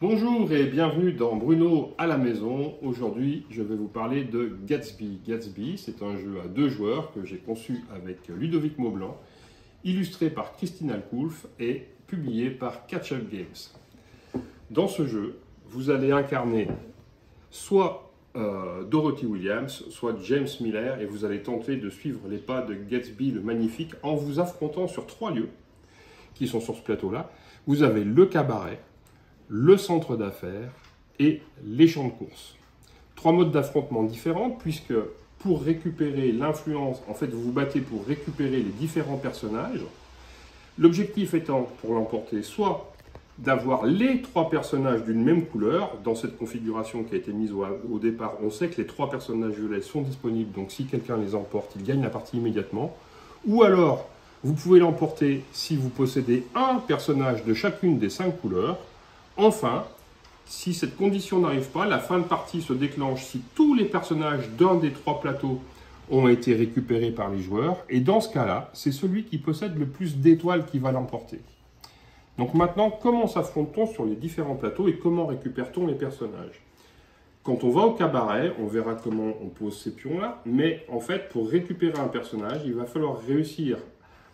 Bonjour et bienvenue dans Bruno à la maison. Aujourd'hui, je vais vous parler de Gatsby. Gatsby, c'est un jeu à 2 joueurs que j'ai conçu avec Ludovic Maublanc, illustré par Christine Alcoulf et publié par Catch Up Games. Dans ce jeu, vous allez incarner soit Dorothy Williams, soit James Miller, et vous allez tenter de suivre les pas de Gatsby le Magnifique en vous affrontant sur 3 lieux qui sont sur ce plateau-là. Vous avez le cabaret, le centre d'affaires et les champs de course. 3 modes d'affrontement différents puisque pour récupérer l'influence, en fait vous vous battez pour récupérer les différents personnages. L'objectif étant pour l'emporter soit d'avoir les 3 personnages d'une même couleur. Dans cette configuration qui a été mise au départ, on sait que les 3 personnages violets sont disponibles, donc si quelqu'un les emporte, il gagne la partie immédiatement. Ou alors, vous pouvez l'emporter si vous possédez un personnage de chacune des 5 couleurs. Enfin, si cette condition n'arrive pas, la fin de partie se déclenche si tous les personnages d'un des 3 plateaux ont été récupérés par les joueurs. Et dans ce cas-là, c'est celui qui possède le plus d'étoiles qui va l'emporter. Donc maintenant, comment s'affronte-t-on sur les différents plateaux et comment récupère-t-on les personnages? Quand on va au cabaret, on verra comment on pose ces pions-là. Mais en fait, pour récupérer un personnage, il va falloir réussir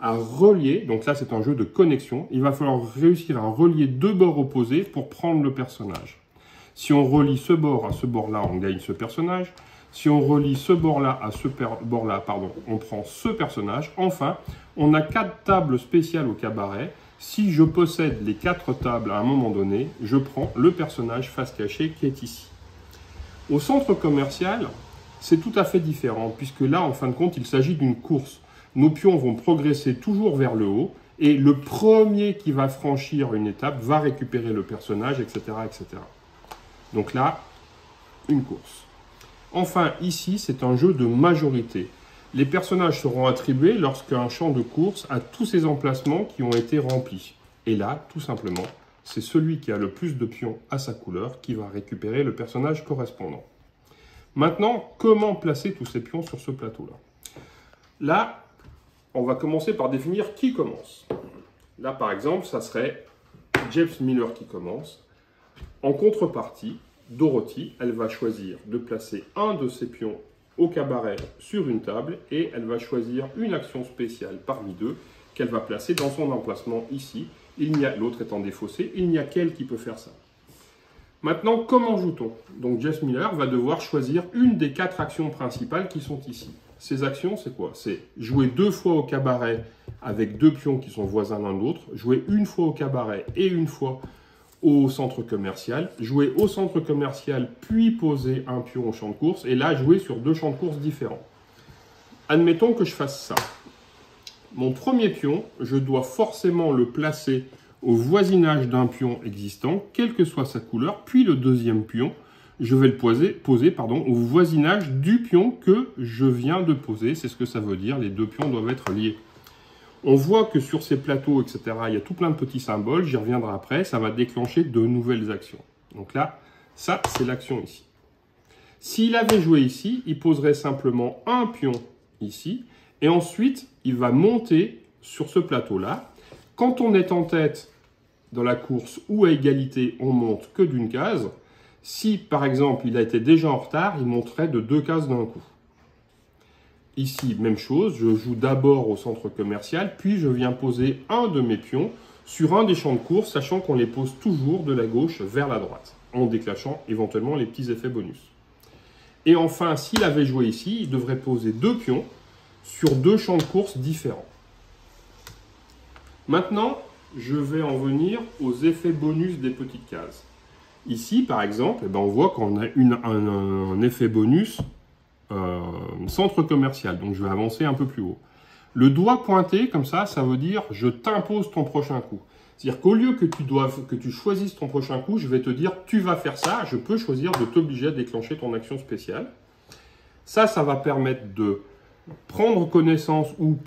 à relier, donc là c'est un jeu de connexion, il va falloir réussir à relier 2 bords opposés pour prendre le personnage. Si on relie ce bord à ce bord-là, on gagne ce personnage. Si on relie ce bord-là à ce bord-là, on prend ce personnage. Enfin, on a 4 tables spéciales au cabaret. Si je possède les 4 tables à un moment donné, je prends le personnage face cachée qui est ici. Au centre commercial, c'est tout à fait différent, puisque là, en fin de compte, il s'agit d'une course. Nos pions vont progresser toujours vers le haut, et le premier qui va franchir une étape va récupérer le personnage, etc., etc. Donc là, une course. Enfin, ici, c'est un jeu de majorité. Les personnages seront attribués lorsqu'un champ de course a tous ces emplacements qui ont été remplis. Et là, tout simplement, c'est celui qui a le plus de pions à sa couleur qui va récupérer le personnage correspondant. Maintenant, comment placer tous ces pions sur ce plateau-là? Là, on va commencer par définir qui commence. Là, par exemple, ça serait James Miller qui commence. En contrepartie, Dorothy, elle va choisir de placer un de ses pions au cabaret sur une table et elle va choisir une action spéciale parmi 2 qu'elle va placer dans son emplacement ici. L'autre étant défaussé, il n'y a qu'elle qui peut faire ça. Maintenant, comment joue-t-on? Donc, James Miller va devoir choisir une des 4 actions principales qui sont ici. Ces actions, c'est quoi? C'est jouer 2 fois au cabaret avec 2 pions qui sont voisins l'un de l'autre, jouer une fois au cabaret et une fois au centre commercial, jouer au centre commercial puis poser un pion au champ de course et là jouer sur 2 champs de course différents. Admettons que je fasse ça. Mon premier pion, je dois forcément le placer au voisinage d'un pion existant, quelle que soit sa couleur, puis le deuxième pion, je vais le poser au voisinage du pion que je viens de poser. C'est ce que ça veut dire, les 2 pions doivent être liés. On voit que sur ces plateaux, etc., il y a tout plein de petits symboles, j'y reviendrai après, ça va déclencher de nouvelles actions. Donc là, ça, c'est l'action ici. S'il avait joué ici, il poserait simplement un pion ici, et ensuite, il va monter sur ce plateau-là. Quand on est en tête dans la course ou à égalité, on monte que d'une case. Si, par exemple, il a été déjà en retard, il monterait de 2 cases d'un coup. Ici, même chose, je joue d'abord au centre commercial, puis je viens poser un de mes pions sur un des champs de course, sachant qu'on les pose toujours de la gauche vers la droite, en déclenchant éventuellement les petits effets bonus. Et enfin, s'il avait joué ici, il devrait poser 2 pions sur 2 champs de course différents. Maintenant, je vais en venir aux effets bonus des petites cases. Ici, par exemple, on voit qu'on a un effet bonus centre commercial. Donc, je vais avancer un peu plus haut. Le doigt pointé, comme ça, ça veut dire « je t'impose ton prochain coup ». C'est-à-dire qu'au lieu que tu choisisses ton prochain coup, je vais te dire « tu vas faire ça », je peux choisir de t'obliger à déclencher ton action spéciale. Ça va permettre de prendre connaissance ou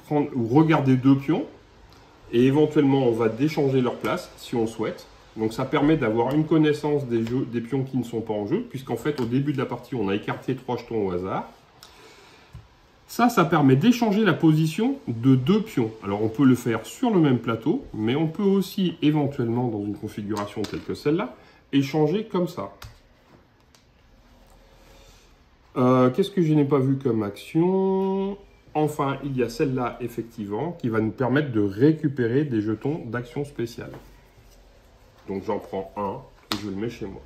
regarder 2 pions. Et éventuellement, on va déchanger leur place si on souhaite. Donc ça permet d'avoir une connaissance des pions qui ne sont pas en jeu, puisqu'en fait, au début de la partie, on a écarté 3 jetons au hasard. Ça permet d'échanger la position de 2 pions. Alors on peut le faire sur le même plateau, mais on peut aussi éventuellement, dans une configuration telle que celle-là, échanger comme ça. Qu'est-ce que je n'ai pas vu comme action? Enfin, il y a celle-là, effectivement, qui va nous permettre de récupérer des jetons d'action spéciale. Donc j'en prends un et je le mets chez moi.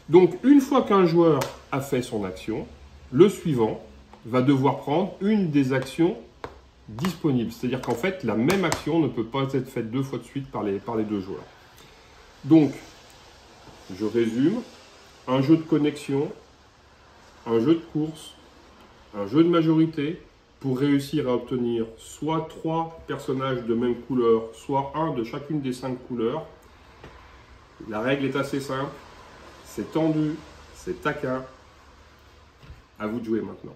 Donc une fois qu'un joueur a fait son action, le suivant va devoir prendre une des actions disponibles. C'est-à-dire qu'en fait, la même action ne peut pas être faite 2 fois de suite par les 2 joueurs. Donc, je résume, un jeu de connexion, un jeu de course, un jeu de majorité, pour réussir à obtenir soit 3 personnages de même couleur, soit un de chacune des 5 couleurs. La règle est assez simple, c'est tendu, c'est taquin. À vous de jouer maintenant.